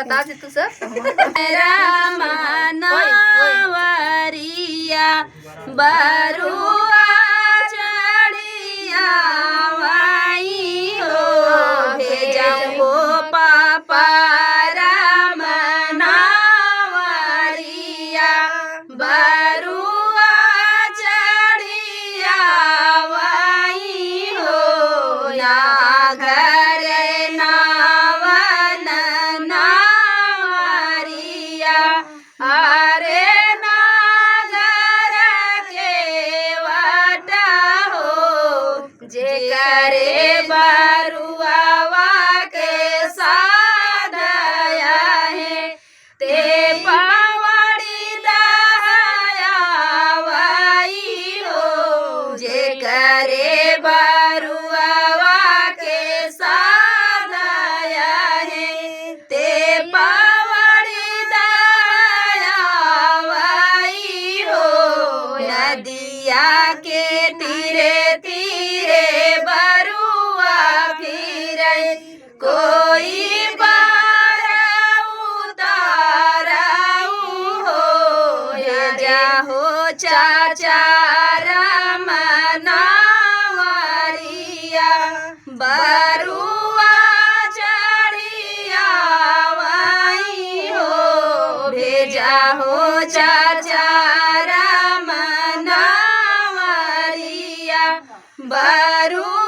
बता दे तू सब रामनवरिया बरुआ चढ़िया वाई हो भेजो पापा रामनवरिया बरुआ चढ़िया वाई हो या घर नावन नावरिया अरे नागर के वाटा हो जे करे बरुआवा के सादया है ते पावड़ी दहाया वाई हो जे करे बरुआवा के सादया है ते पावड़ी दहाया वाई हो नदिया के तीरे तीरे बरुआ फिरे कोई बार उताराऊ हो जाहो चाचा रामनवरिया बरुआ चढ़िया वाई हो भेजा हो चाचा रामनवरिया बरुआ